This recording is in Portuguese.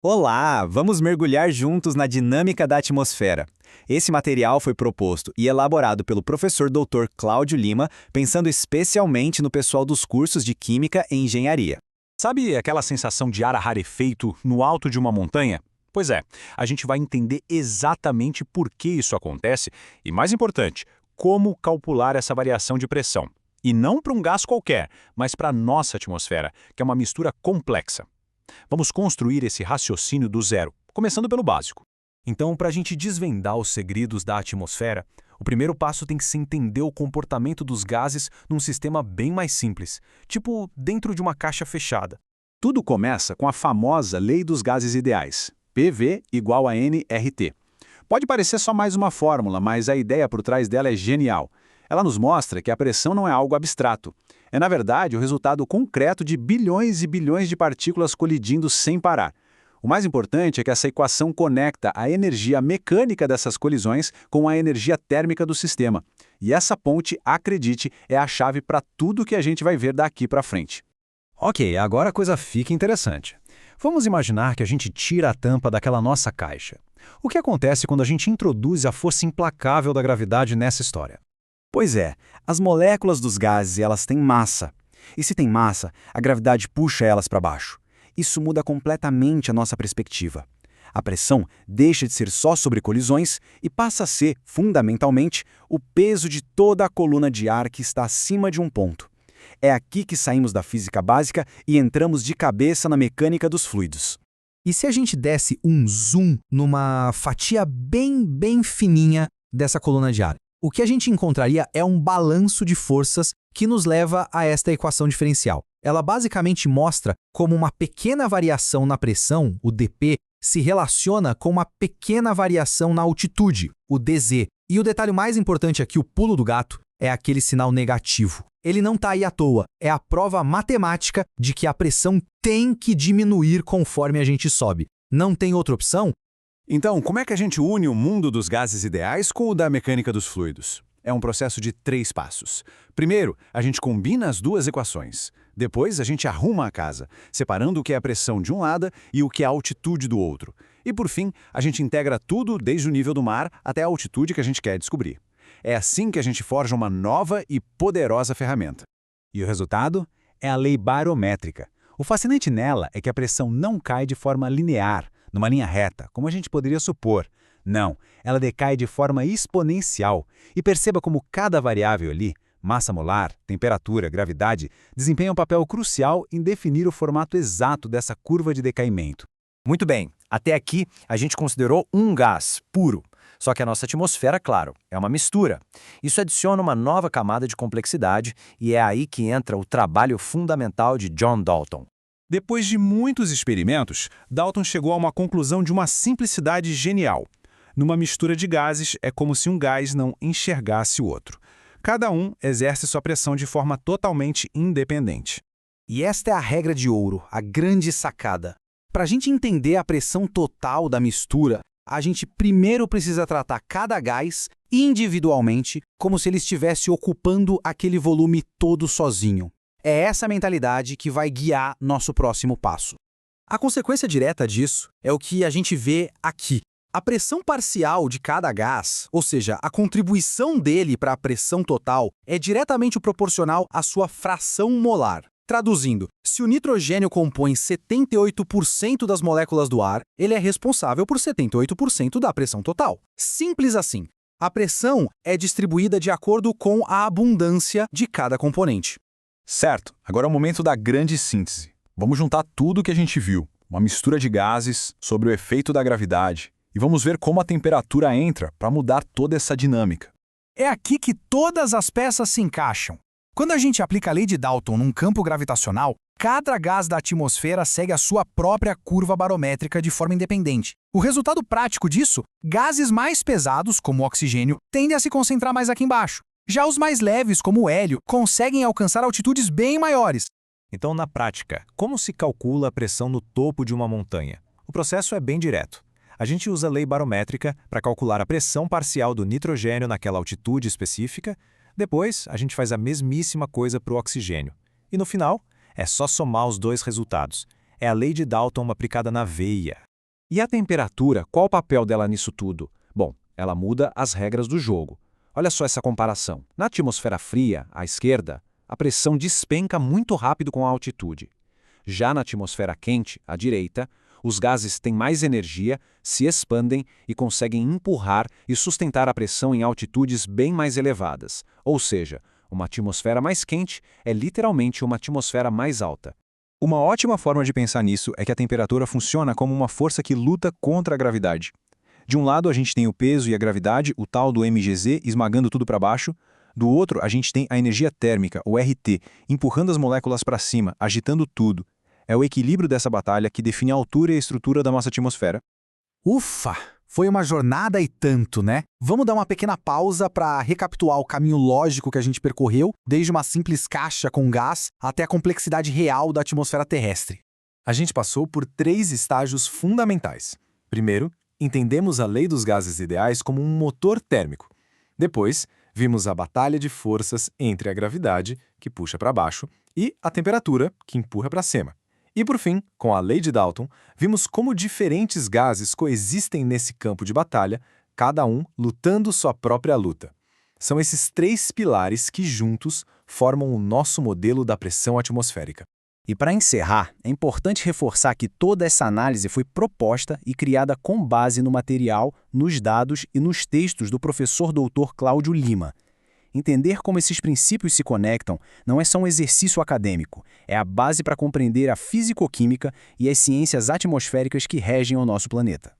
Olá, vamos mergulhar juntos na dinâmica da atmosfera. Esse material foi proposto e elaborado pelo professor Dr. Cláudio Lima, pensando especialmente no pessoal dos cursos de Química e Engenharia. Sabe aquela sensação de ar rarefeito no alto de uma montanha? Pois é, a gente vai entender exatamente por que isso acontece e, mais importante, como calcular essa variação de pressão. E não para um gás qualquer, mas para a nossa atmosfera, que é uma mistura complexa. Vamos construir esse raciocínio do zero, começando pelo básico. Então, para a gente desvendar os segredos da atmosfera, o primeiro passo tem que ser entender o comportamento dos gases num sistema bem mais simples, tipo dentro de uma caixa fechada. Tudo começa com a famosa Lei dos Gases Ideais, PV igual a nRT. Pode parecer só mais uma fórmula, mas a ideia por trás dela é genial. Ela nos mostra que a pressão não é algo abstrato. É, na verdade, o resultado concreto de bilhões e bilhões de partículas colidindo sem parar. O mais importante é que essa equação conecta a energia mecânica dessas colisões com a energia térmica do sistema. E essa ponte, acredite, é a chave para tudo que a gente vai ver daqui para frente. Ok, agora a coisa fica interessante. Vamos imaginar que a gente tira a tampa daquela nossa caixa. O que acontece quando a gente introduz a força implacável da gravidade nessa história? Pois é, as moléculas dos gases elas têm massa. E se tem massa, a gravidade puxa elas para baixo. Isso muda completamente a nossa perspectiva. A pressão deixa de ser só sobre colisões e passa a ser, fundamentalmente, o peso de toda a coluna de ar que está acima de um ponto. É aqui que saímos da física básica e entramos de cabeça na mecânica dos fluidos. E se a gente desse um zoom numa fatia bem fininha dessa coluna de ar? O que a gente encontraria é um balanço de forças que nos leva a esta equação diferencial. Ela basicamente mostra como uma pequena variação na pressão, o dP, se relaciona com uma pequena variação na altitude, o dz. E o detalhe mais importante aqui, o pulo do gato, é aquele sinal negativo. Ele não está aí à toa, é a prova matemática de que a pressão tem que diminuir conforme a gente sobe. Não tem outra opção? Então, como é que a gente une o mundo dos gases ideais com o da mecânica dos fluidos? É um processo de 3 passos. Primeiro, a gente combina as duas equações. Depois, a gente arruma a casa, separando o que é a pressão de um lado e o que é a altitude do outro. E, por fim, a gente integra tudo desde o nível do mar até a altitude que a gente quer descobrir. É assim que a gente forja uma nova e poderosa ferramenta. E o resultado é a lei barométrica. O fascinante nela é que a pressão não cai de forma linear, numa linha reta, como a gente poderia supor. Não, ela decai de forma exponencial. E perceba como cada variável ali, massa molar, temperatura, gravidade, desempenha um papel crucial em definir o formato exato dessa curva de decaimento. Muito bem, até aqui a gente considerou um gás puro. Só que a nossa atmosfera, claro, é uma mistura. Isso adiciona uma nova camada de complexidade e é aí que entra o trabalho fundamental de John Dalton. Depois de muitos experimentos, Dalton chegou a uma conclusão de uma simplicidade genial. Numa mistura de gases, é como se um gás não enxergasse o outro. Cada um exerce sua pressão de forma totalmente independente. E esta é a regra de ouro, a grande sacada. Para a gente entender a pressão total da mistura, a gente primeiro precisa tratar cada gás individualmente, como se ele estivesse ocupando aquele volume todo sozinho. É essa mentalidade que vai guiar nosso próximo passo. A consequência direta disso é o que a gente vê aqui. A pressão parcial de cada gás, ou seja, a contribuição dele para a pressão total, é diretamente proporcional à sua fração molar. Traduzindo, se o nitrogênio compõe 78% das moléculas do ar, ele é responsável por 78% da pressão total. Simples assim. A pressão é distribuída de acordo com a abundância de cada componente. Certo, agora é o momento da grande síntese. Vamos juntar tudo o que a gente viu, uma mistura de gases, sobre o efeito da gravidade, e vamos ver como a temperatura entra para mudar toda essa dinâmica. É aqui que todas as peças se encaixam. Quando a gente aplica a lei de Dalton num campo gravitacional, cada gás da atmosfera segue a sua própria curva barométrica de forma independente. O resultado prático disso, gases mais pesados, como o oxigênio, tendem a se concentrar mais aqui embaixo. Já os mais leves, como o hélio, conseguem alcançar altitudes bem maiores. Então, na prática, como se calcula a pressão no topo de uma montanha? O processo é bem direto. A gente usa a lei barométrica para calcular a pressão parcial do nitrogênio naquela altitude específica. Depois, a gente faz a mesmíssima coisa para o oxigênio. E no final, é só somar os dois resultados. É a lei de Dalton aplicada na veia. E a temperatura, qual o papel dela nisso tudo? Bom, ela muda as regras do jogo. Olha só essa comparação. Na atmosfera fria, à esquerda, a pressão despenca muito rápido com a altitude. Já na atmosfera quente, à direita, os gases têm mais energia, se expandem e conseguem empurrar e sustentar a pressão em altitudes bem mais elevadas. Ou seja, uma atmosfera mais quente é literalmente uma atmosfera mais alta. Uma ótima forma de pensar nisso é que a temperatura funciona como uma força que luta contra a gravidade. De um lado, a gente tem o peso e a gravidade, o tal do mgz, esmagando tudo para baixo. Do outro, a gente tem a energia térmica, o RT, empurrando as moléculas para cima, agitando tudo. É o equilíbrio dessa batalha que define a altura e a estrutura da nossa atmosfera. Ufa! Foi uma jornada e tanto, né? Vamos dar uma pequena pausa para recapitular o caminho lógico que a gente percorreu, desde uma simples caixa com gás até a complexidade real da atmosfera terrestre. A gente passou por 3 estágios fundamentais. Primeiro, entendemos a lei dos gases ideais como um motor térmico. Depois, vimos a batalha de forças entre a gravidade, que puxa para baixo, e a temperatura, que empurra para cima. E por fim, com a lei de Dalton, vimos como diferentes gases coexistem nesse campo de batalha, cada um lutando sua própria luta. São esses 3 pilares que, juntos, formam o nosso modelo da pressão atmosférica. E para encerrar, é importante reforçar que toda essa análise foi proposta e criada com base no material, nos dados e nos textos do professor Dr. Cláudio Lima. Entender como esses princípios se conectam não é só um exercício acadêmico, é a base para compreender a fisicoquímica e as ciências atmosféricas que regem o nosso planeta.